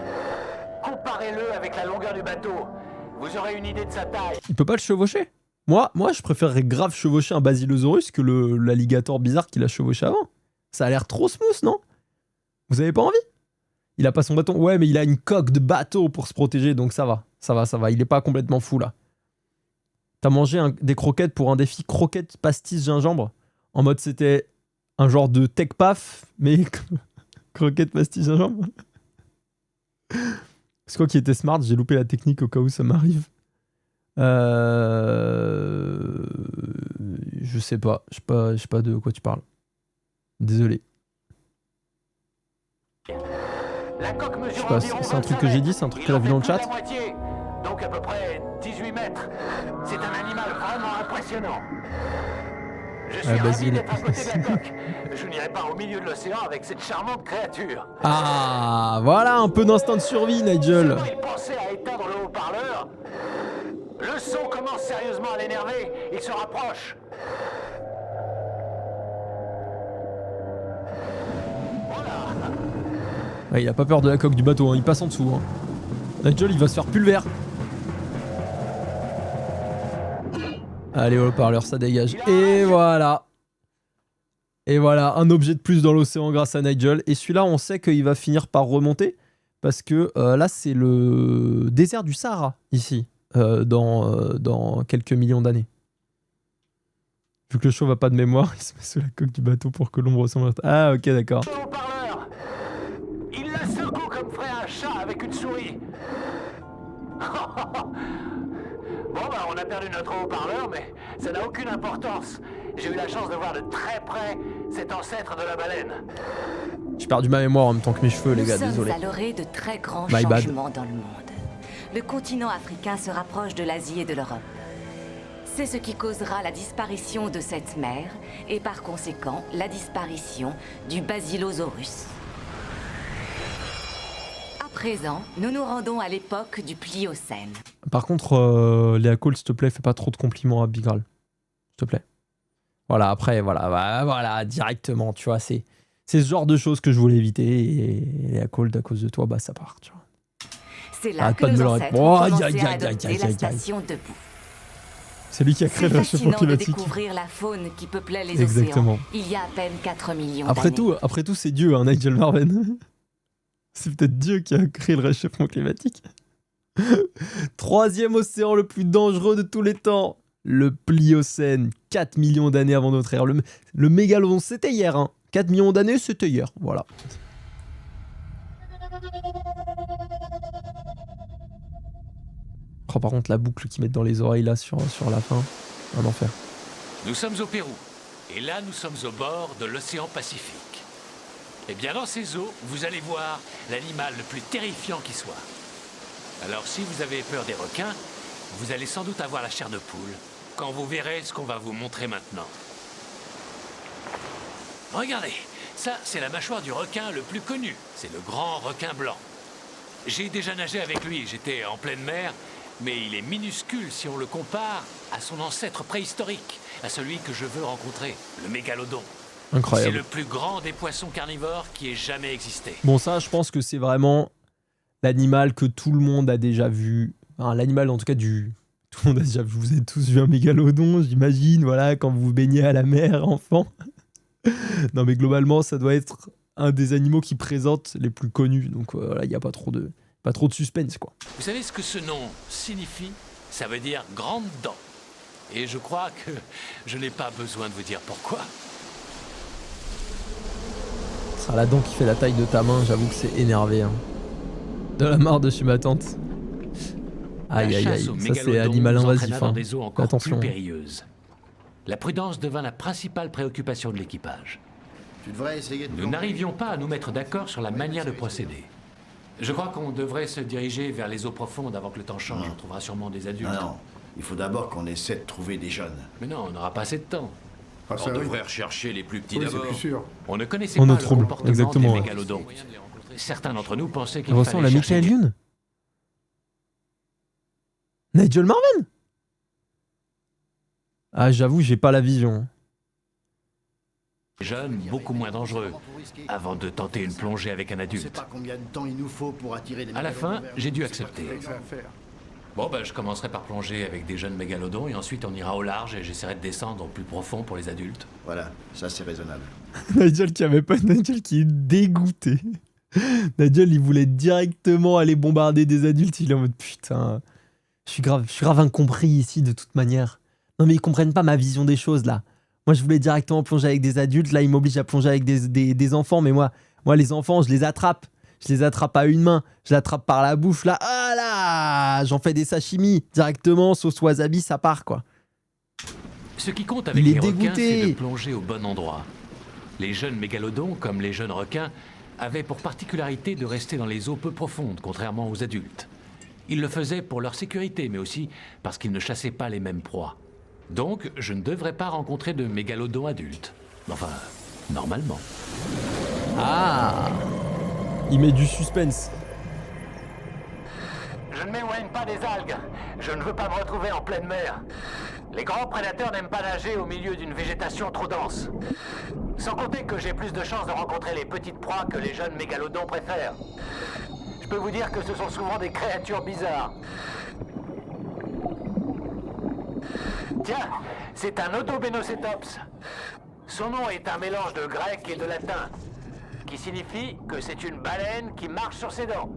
Comparez-le avec la longueur du bateau. Vous aurez une idée de sa taille. Il peut pas le chevaucher? Moi je préférerais grave chevaucher un Basilosaurus que l'alligator bizarre qu'il a chevauché avant. Ça a l'air trop smooth, non? Vous avez pas envie? Il a pas son bâton. Ouais, mais il a une coque de bateau pour se protéger, donc ça va. Il est pas complètement fou là. T'as mangé des croquettes pour un défi croquettes pastis gingembre? En mode c'était un genre de tech paf, mais croquettes pastis gingembre. C'est quoi qui était smart? J'ai loupé la technique au cas où ça m'arrive. Je sais pas. Je sais pas de quoi tu parles. Désolé. La coque mesure Je sais pas, environ c'est un truc 25 que j'ai dit, mètres. c'est un truc Il que t'as en vu fait dans le plus de chat. la moitié, donc à peu près 18 mètres. C'est un animal vraiment impressionnant. Je suis ravi Basile. d'être à côté de la coque. Je n'irai pas au milieu de l'océan avec cette charmante créature. Ah, voilà un peu d'instinct de survie, Nigel. Seulement il pensait à éteindre le haut-parleur. Le son commence sérieusement à l'énerver. Il se rapproche. Voilà. Ouais, il a pas peur de la coque du bateau, hein, il passe en dessous. Hein. Nigel, il va se faire pulvère. Allez, au haut-parleur, ça dégage. Et voilà. Et voilà, un objet de plus dans l'océan grâce à Nigel. Et celui-là, on sait qu'il va finir par remonter. Parce que là, c'est le désert du Sahara, ici, dans quelques millions d'années. Vu que le chauve n'a pas de mémoire, il se met sous la coque du bateau pour que l'ombre ressemble à... Ah, ok, d'accord. Le haut-parleur. Il la secoue comme ferait un chat avec une souris. Bon bah on a perdu notre haut-parleur, mais ça n'a aucune importance. J'ai eu la chance de voir de très près cet ancêtre de la baleine. J'ai perdu ma mémoire en même temps que mes cheveux, les gars, Nous désolé. sommes à l'orée de très grands My bad. changements dans le monde. Le continent africain se rapproche de l'Asie et de l'Europe. C'est ce qui causera la disparition de cette mer et par conséquent la disparition du Basilosaurus. À présent, nous nous rendons à l'époque du Pliocène. Par contre, Léa Cole, s'il te plaît, fais pas trop de compliments à Bigral. S'il te plaît. Voilà, après, voilà, directement, tu vois, c'est ce genre de choses que je voulais éviter. Et Léa Cole, à cause de toi, bah ça part, tu vois. C'est là Arrête que pas de nos me le ancêtres répéter. ont Oh, aïe, commencé aïe, à aïe, adopter aïe, la aïe, aïe. station debout. C'est lui qui a créé C'est le réchauffement fascinant de climatique. découvrir la faune qui peuplait les Exactement. océans il y a à peine 4 millions Après d'années. tout, c'est Dieu, hein, Nigel Marven. C'est peut-être Dieu qui a créé le réchauffement climatique. Troisième océan le plus dangereux de tous les temps. Le Pliocène, 4 millions d'années avant notre ère. Le mégalodon, c'était hier. Hein. 4 millions d'années, c'était hier. Voilà. Oh, par contre, la boucle qu'ils mettent dans les oreilles là sur la fin, un enfer. Nous sommes au Pérou. Et là, nous sommes au bord de l'océan Pacifique. Et bien dans ces eaux, vous allez voir l'animal le plus terrifiant qui soit. Alors si vous avez peur des requins, vous allez sans doute avoir la chair de poule quand vous verrez ce qu'on va vous montrer maintenant. Regardez, ça c'est la mâchoire du requin le plus connu. C'est le grand requin blanc. J'ai déjà nagé avec lui, j'étais en pleine mer, mais il est minuscule si on le compare à son ancêtre préhistorique, à celui que je veux rencontrer, le mégalodon. C'est Incroyable. le plus grand des poissons carnivores qui ait jamais existé. Bon, ça, je pense que c'est vraiment l'animal que tout le monde a déjà vu. Enfin, l'animal en tout cas du... Tout le monde a déjà vu. Vous avez tous vu un mégalodon, j'imagine, voilà, quand vous vous baignez à la mer, enfant. Non mais globalement, ça doit être un des animaux qui présente les plus connus. Donc voilà, il n'y a pas trop de suspense, quoi. Vous savez ce que ce nom signifie? Ça veut dire grande dent. Et je crois que je n'ai pas besoin de vous dire pourquoi. Ah, la dent qui fait la taille de ta main, j'avoue que c'est énervé. Hein. De la marre dessus ma tante. Aïe aïe aïe, ça c'est animal invasif. Hein. Des eaux encore Attention. plus périlleuses. La prudence devint la principale préoccupation de l'équipage. Tu devrais essayer de... Nous n'arrivions pas à nous mettre d'accord sur la manière de procéder. Je crois qu'on devrait se diriger vers les eaux profondes avant que le temps change. On trouvera sûrement des adultes. Non, il faut d'abord qu'on essaie de trouver des jeunes. Mais non, on n'aura pas assez de temps. Ah, On devrait rechercher les plus petits Oui, c'est d'abord. plus sûr. On ne connaissait On pas est le trouble, comportement exactement. des mégalodons. Certains d'entre nous pensaient qu'il On ressemble fallait à chercher Michael Youn. Nigel Marven. Ah j'avoue, j'ai pas la vision. des jeunes beaucoup moins dangereux avant de tenter une plongée avec un On sait adulte. pas combien de temps il nous faut pour attirer les À la fin, mégalodons vers j'ai nous. dû C'est pas accepter. très Ça à faire. Bon, ben, je commencerai par plonger avec des jeunes mégalodons et ensuite on ira au large et j'essaierai de descendre au plus profond pour les adultes. Voilà, ça c'est raisonnable. Nigel qui avait pas, Nigel qui est dégoûté. Nigel il voulait directement aller bombarder des adultes, il est en mode putain, je suis grave incompris ici de toute manière. Non mais ils comprennent pas ma vision des choses là. Moi je voulais directement plonger avec des adultes, là ils m'obligent à plonger avec des enfants, mais moi les enfants je les attrape. Je les attrape à une main, je l'attrape par la bouche là, ah là, j'en fais des sashimi directement, sauce wasabi, ça part quoi. Ce qui compte avec Il est les requins, dégoûté. c'est de plonger au bon endroit. Les jeunes mégalodons, comme les jeunes requins, avaient pour particularité de rester dans les eaux peu profondes, contrairement aux adultes. Ils le faisaient pour leur sécurité, mais aussi parce qu'ils ne chassaient pas les mêmes proies. Donc, je ne devrais pas rencontrer de mégalodons adultes. Enfin, normalement. Ah, il met du suspense. Je ne m'éloigne pas des algues. Je ne veux pas me retrouver en pleine mer. Les grands prédateurs n'aiment pas nager au milieu d'une végétation trop dense. Sans compter que j'ai plus de chances de rencontrer les petites proies que les jeunes mégalodons préfèrent. Je peux vous dire que ce sont souvent des créatures bizarres. Tiens, c'est un Odobénocétops. Son nom est un mélange de grec et de latin, qui signifie que c'est une baleine qui marche sur ses dents.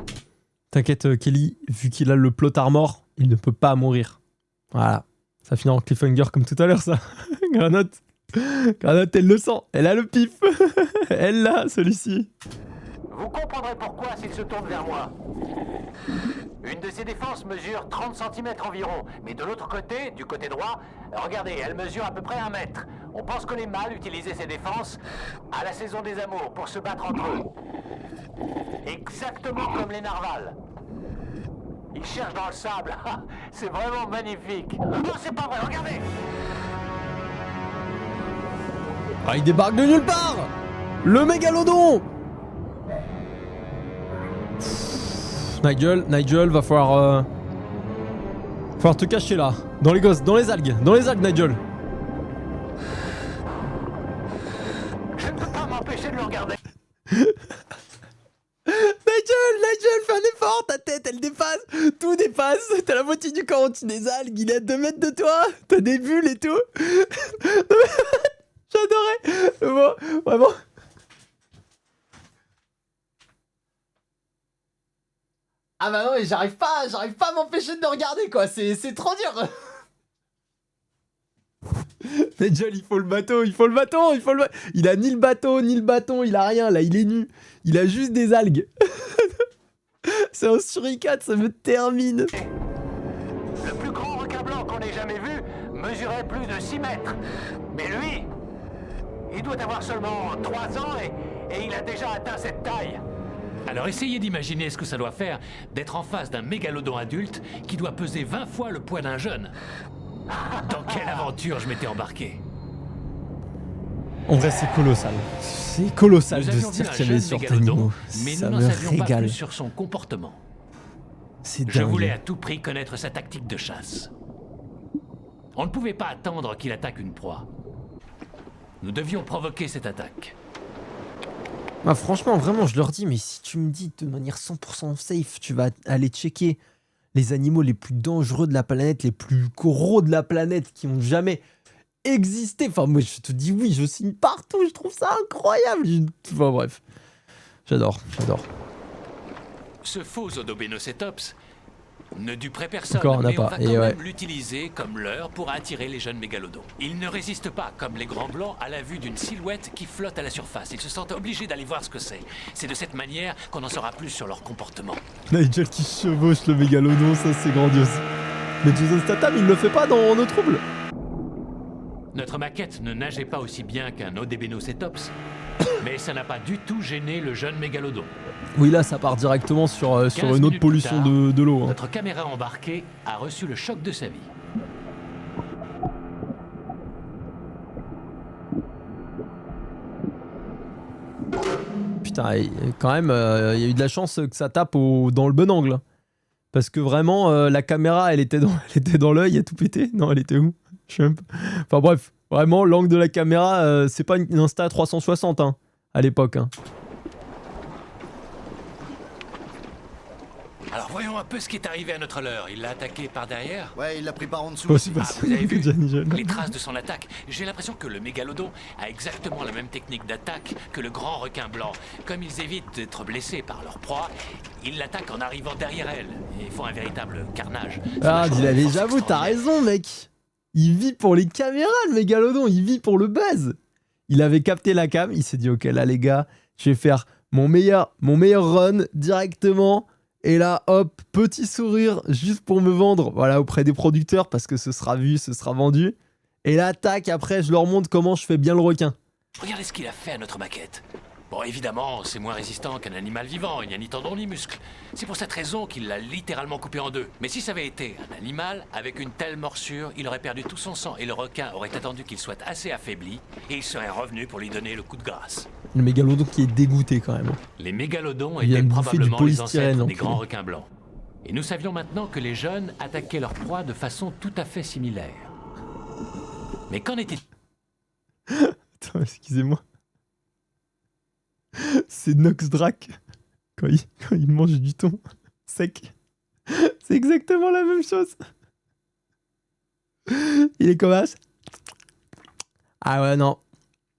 T'inquiète Kelly, vu qu'il a le plot armor, il ne peut pas mourir. Voilà, ça finit en cliffhanger comme tout à l'heure ça. Granotte, elle le sent, elle a le pif. Elle l'a, celui-ci. Vous comprendrez pourquoi s'il se tourne vers moi. Une de ses défenses mesure 30 cm environ, mais de l'autre côté, du côté droit, regardez, elle mesure à peu près 1 mètre. On pense que les mâles utilisaient ces défenses à la saison des amours pour se battre entre eux. Exactement comme les narvals. Ils cherchent dans le sable. C'est vraiment magnifique. Non, c'est pas vrai, regardez! Ah, il débarque de nulle part. Le mégalodon. Nigel, va falloir te cacher là, dans les algues, Nigel. Je ne peux pas m'empêcher de le regarder. Nigel, fais un effort, ta tête, elle dépasse, tout dépasse, t'as la moitié du corps au-dessus des algues, il est à 2 mètres de toi, t'as des bulles et tout. J'adorais, bon, vraiment. Ah bah non, mais j'arrive pas à m'empêcher de le regarder quoi, c'est trop dur. Nigel, il faut le bateau. Il a ni le bateau, ni le bâton, il a rien là, il est nu. Il a juste des algues. C'est un suricate, ça me termine. Le plus grand requin blanc qu'on ait jamais vu mesurait plus de 6 mètres. Mais lui, il doit avoir seulement 3 ans et il a déjà atteint cette taille. Alors essayez d'imaginer ce que ça doit faire d'être en face d'un mégalodon adulte qui doit peser 20 fois le poids d'un jeune. Dans quelle aventure je m'étais embarqué? En vrai, c'est colossal. C'est colossal Nous de avions se vu dire un qu'il y avait jeune sur mégalodon, animaux. mais Ça nous n'en me savions pas régale. plus sur son comportement. C'est Je voulais à dingue. tout prix connaître sa tactique de chasse. On ne pouvait pas attendre qu'il attaque une proie. Nous devions provoquer cette attaque. Ah, franchement, vraiment, je leur dis, mais si tu me dis de manière 100% safe, tu vas aller checker les animaux les plus dangereux de la planète, les plus gros de la planète qui ont jamais existé. Enfin, moi, je te dis oui, je signe partout, je trouve ça incroyable. Enfin, bref, j'adore. Ce faux Odobénocétops ne duperait personne, Encore, on n'a mais on pas. va Et quand ouais. même l'utiliser comme leurre pour attirer les jeunes mégalodons. Ils ne résistent pas, comme les grands blancs, à la vue d'une silhouette qui flotte à la surface. Ils se sentent obligés d'aller voir ce que c'est. C'est de cette manière qu'on en saura plus sur leur comportement. Nigel qui chevauche le mégalodon, ça c'est grandiose. Mais Jason Statham, il le fait pas dans Nos Troubles. Notre maquette ne nageait pas aussi bien qu'un Odobénocétops, mais ça n'a pas du tout gêné le jeune mégalodon. Oui, là, ça part directement sur 15 une autre minutes pollution plus tard, de l'eau. Hein. Notre caméra embarquée a reçu le choc de sa vie. Putain, et quand même, il y a eu de la chance que ça tape dans le bon angle. Parce que vraiment, la caméra, elle était dans l'œil, elle a tout pété. Non, elle était où? Je sais même pas. Enfin bref, vraiment, l'angle de la caméra, c'est pas une Insta 360 hein, à l'époque. Hein. Alors voyons un peu ce qui est arrivé à notre leurre. Il l'a attaqué par derrière. Ouais, il l'a pris par en dessous. Pas aussi Ah, facile vous avez que vu Johnny John. les traces de son attaque. J'ai l'impression que le mégalodon a exactement la même technique d'attaque que le grand requin blanc. Comme ils évitent d'être blessés par leur proie, ils l'attaquent en arrivant derrière elle et font un véritable carnage. Ah, Son dis-la, force j'avoue, t'as extraordinaire. raison, mec. Il vit pour les caméras, le mégalodon. Il vit pour le buzz. Il avait capté la cam. Il s'est dit, ok, là, les gars, je vais faire mon meilleur run directement. Et là, hop, petit sourire juste pour me vendre, voilà, auprès des producteurs parce que ce sera vu, ce sera vendu. Et là, tac, après, je leur montre comment je fais bien le requin. Regardez ce qu'il a fait à notre maquette. Bon, évidemment, c'est moins résistant qu'un animal vivant. Il n'y a ni tendons ni muscles. C'est pour cette raison qu'il l'a littéralement coupé en deux. Mais si ça avait été un animal, avec une telle morsure, il aurait perdu tout son sang et le requin aurait attendu qu'il soit assez affaibli et il serait revenu pour lui donner le coup de grâce. Le mégalodon qui est dégoûté quand même. Les mégalodons Il vient étaient de bouffer du probablement les polystyrène, ancêtres des l'enculé. grands requins blancs. Et nous savions maintenant que les jeunes attaquaient leur proie de façon tout à fait similaire. Mais qu'en était-il? Attends, excusez-moi. C'est Noxdrac quand il mange du thon sec. C'est exactement la même chose. Il est comme ça. Ah ouais, non.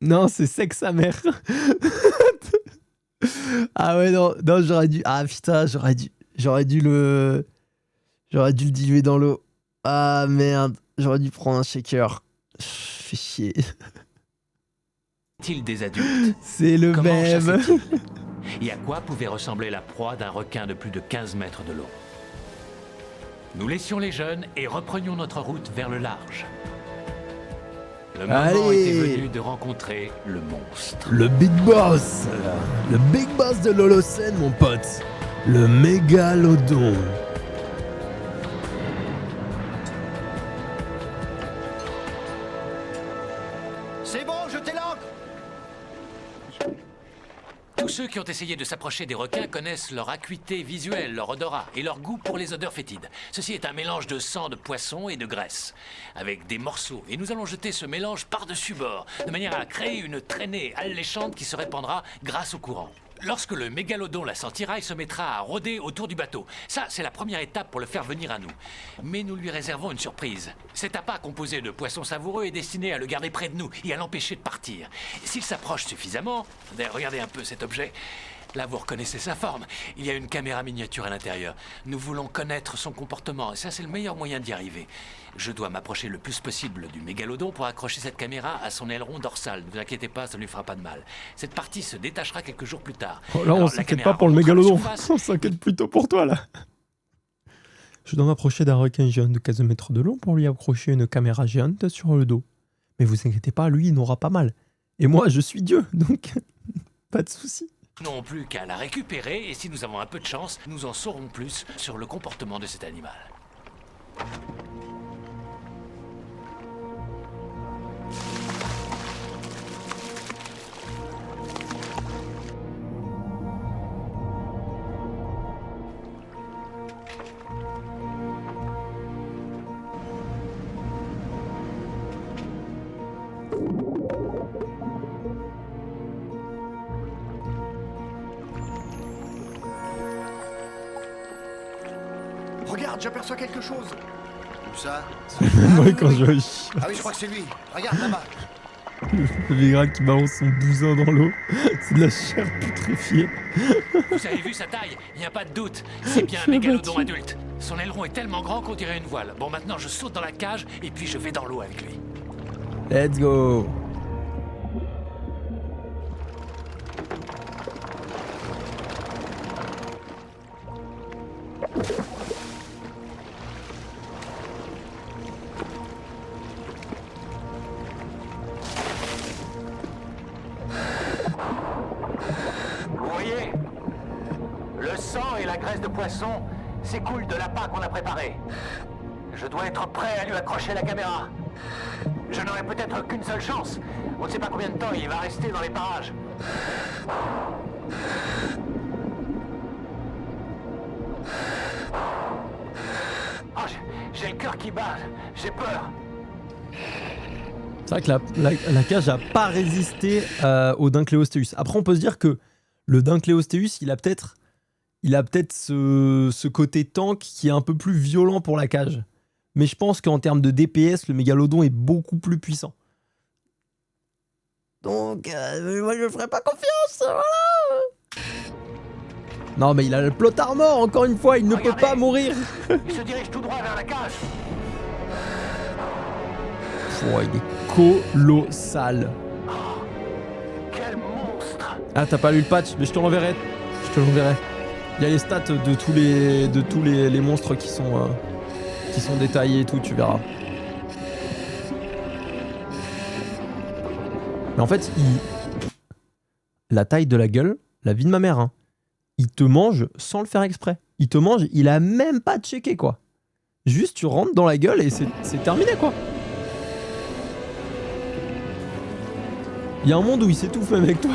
Non, c'est sec sa mère. Ah ouais, non, j'aurais dû. Ah putain, j'aurais dû le diluer dans l'eau. Ah merde, j'aurais dû prendre un shaker. Fais chier. des adultes? C'est le Comment même. chassaient-ils? Et à quoi pouvait ressembler la proie d'un requin de plus de 15 mètres de long? Nous laissions les jeunes et reprenions notre route vers le large. Le moment Allez. était venu de rencontrer le monstre. Le Big Boss. Le Big Boss de l'Holocène, mon pote. Le mégalodon. C'est bon, jetez l'ancre. Tous ceux qui ont essayé de s'approcher des requins connaissent leur acuité visuelle, leur odorat et leur goût pour les odeurs fétides. Ceci est un mélange de sang de poisson et de graisse, avec des morceaux. Et nous allons jeter ce mélange par-dessus bord, de manière à créer une traînée alléchante qui se répandra grâce au courant. Lorsque le mégalodon la sentira, il se mettra à rôder autour du bateau. Ça, c'est la première étape pour le faire venir à nous. Mais nous lui réservons une surprise. Cet appât composé de poissons savoureux est destiné à le garder près de nous et à l'empêcher de partir. S'il s'approche suffisamment... D'ailleurs, regardez un peu cet objet. Là, vous reconnaissez sa forme. Il y a une caméra miniature à l'intérieur. Nous voulons connaître son comportement, et ça, c'est le meilleur moyen d'y arriver. Je dois m'approcher le plus possible du mégalodon pour accrocher cette caméra à son aileron dorsal. Ne vous inquiétez pas, ça ne lui fera pas de mal. Cette partie se détachera quelques jours plus tard. Oh là, on Alors, la s'inquiète caméra pas pour le remontera à la mégalodon. surface. On s'inquiète plutôt pour toi, là. Je dois m'approcher d'un requin jeune de 15 mètres de long pour lui accrocher une caméra géante sur le dos. Mais vous inquiétez pas, lui, il n'aura pas mal. Et moi, je suis Dieu, donc pas de souci. Non plus qu'à la récupérer, et si nous avons un peu de chance, nous en saurons plus sur le comportement de cet animal. Regarde, j'aperçois quelque chose. Où ça? Moi, quand je vois le chien, Ah oui, je crois que c'est lui. Regarde là-bas. le Végral qui balance son bousin dans l'eau, c'est de la chair putréfiée. Vous avez vu sa taille? Il n'y a pas de doute. C'est bien un Je l'ai mégalodon battu. adulte. Son aileron est tellement grand qu'on dirait une voile. Bon, maintenant, je saute dans la cage et puis je vais dans l'eau avec lui. Let's go. Vous voyez? Le sang et la graisse de poisson s'écoulent de l'appât qu'on a préparé. Je dois être prêt à lui accrocher la caméra. Je n'aurai peut-être qu'une seule chance. On ne sait pas combien de temps il va rester dans les parages. Oh, j'ai le cœur qui bat. J'ai peur. C'est vrai que la cage a pas résisté au Dincleosteus. Après, on peut se dire que le Dincleosteus, il a peut-être ce côté tank qui est un peu plus violent pour la cage. Mais je pense qu'en termes de DPS, le mégalodon est beaucoup plus puissant. Donc, moi je ferai pas confiance, voilà. Non, mais il a le plot armor, encore une fois, il ne peut Regardez. pas mourir. Il se dirige tout droit vers la cage. Oh, il est colossal. Quel monstre! Ah, t'as pas lu le patch, mais je te l'enverrai. Je te l'enverrai. Il y a les stats de tous les monstres qui sont détaillés et tout, tu verras. Mais en fait, la taille de la gueule, la vie de ma mère, hein, il te mange sans le faire exprès. Il te mange, il a même pas checké, quoi. Juste, tu rentres dans la gueule et c'est terminé, quoi. Il y a un monde où il s'étouffe même avec toi.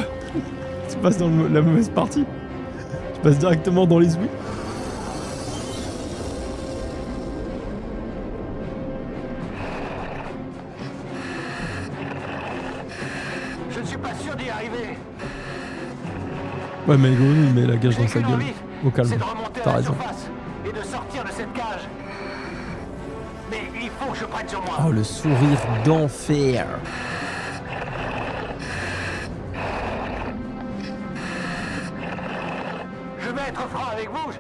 Tu passes dans la mauvaise partie. Tu passes directement dans les ouïes. Je ne suis pas sûr d'y arriver. Ouais, mais gros, il met la gage dans J'ai sa qu'une gueule. envie, Au calme. c'est de remonter T'as à la raison. surface et de sortir de cette cage. Mais il faut que je prenne sur moi. Oh, le sourire d'enfer. Je vais être franc avec vous.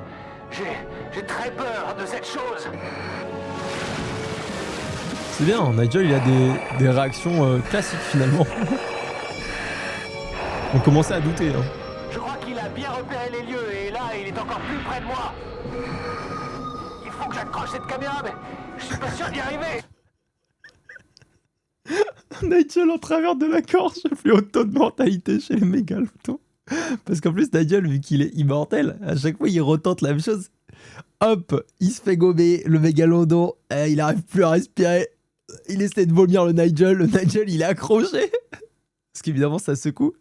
J'ai très peur de cette chose. C'est bien, Nigel, il a des réactions classiques finalement. On commençait à douter. Hein. Je crois qu'il a bien repéré les lieux et là, il est encore plus près de moi. Il faut que j'accroche cette caméra, mais je suis pas sûr d'y arriver. Nigel en travers de la gorge, plus haut taux de mortalité chez les mégalodons. Parce qu'en plus, Nigel, vu qu'il est immortel, à chaque fois il retente la même chose. Hop, il se fait gober, le mégalodon, il arrive plus à respirer. Il essaie de vomir le Nigel il est accroché. Parce qu'évidemment ça secoue.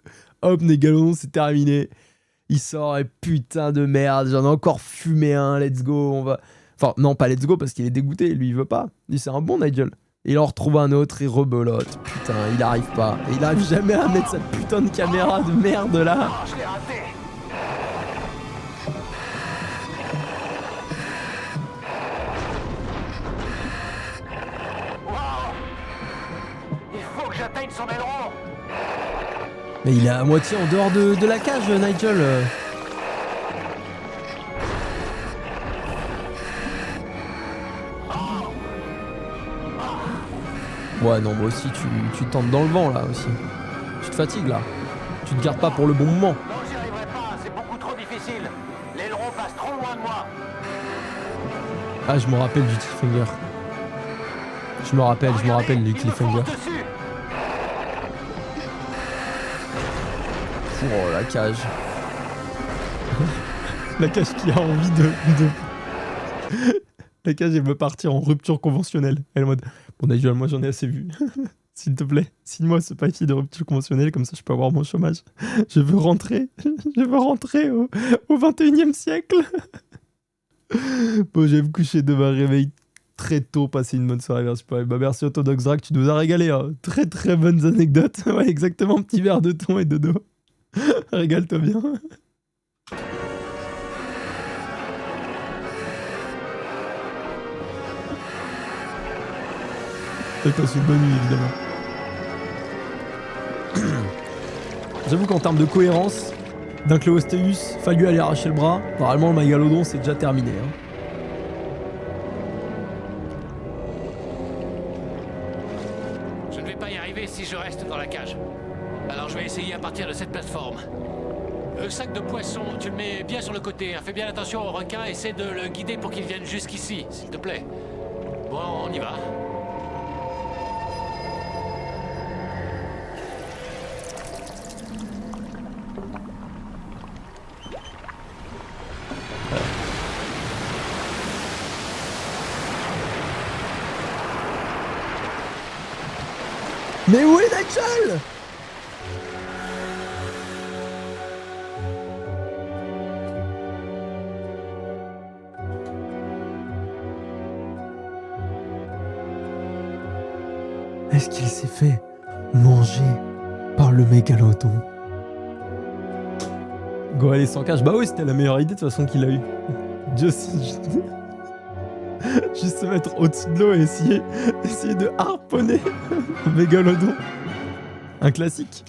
Hop, mégalodon, c'est terminé. Il sort et putain de merde, j'en ai encore fumé un, let's go, on va... Enfin, non, pas let's go parce qu'il est dégoûté, lui il veut pas. Il dit c'est un bon Nigel. Et il en retrouve un autre, il rebelote. Putain, il arrive pas. Et il arrive jamais à mettre sa putain de caméra de merde là. Oh, je l'ai raté. Wow. Il faut que j'atteigne son aileron. Mais il est à moitié en dehors de la cage, Nigel. Ouais, non, moi aussi, tu tentes dans le vent, là, aussi. Tu te fatigues, là. Tu te gardes pas pour le bon moment. Non, j'y arriverai pas, c'est beaucoup trop difficile. L'aileron passe trop loin de moi. Ah, je me rappelle du cliffhanger. Je me rappelle les Il me cliffhangers. fonce dessus. Oh, la cage. La cage qui a envie de... La cage, elle veut partir en rupture conventionnelle. Elle est en mode, bon, Nigel, moi j'en ai assez vu. S'il te plaît, signe-moi ce papier de rupture conventionnelle, comme ça je peux avoir mon chômage. Je veux rentrer. Je veux rentrer au 21e siècle. Bon, je vais me coucher demain, réveil très tôt, passer une bonne soirée. Merci, bah, merci Autodox Drag, tu nous as régalé. Hein. Très très bonnes anecdotes. Ouais, exactement, petit verre de thon et de dos. Régale-toi bien. Elle passe une bonne nuit, évidemment. J'avoue qu'en termes de cohérence, d'un Cléostéus, fallu aller arracher le bras. Normalement, le mégalodon, c'est déjà terminé. Hein. Je ne vais pas y arriver si je reste dans la cage. Alors je vais essayer à partir de cette plateforme. Le sac de poisson, tu le mets bien sur le côté. Hein. Fais bien attention au requin, essaie de le guider pour qu'il vienne jusqu'ici, s'il te plaît. Bon, on y va. Mais où est Nigel? Est-ce qu'il s'est fait manger par le mégalodon? Go aller sans cache. Bah oui, c'était la meilleure idée de toute façon qu'il a eu. Juste se mettre au-dessus de l'eau et essayer de harponner le mégalodon. Un classique.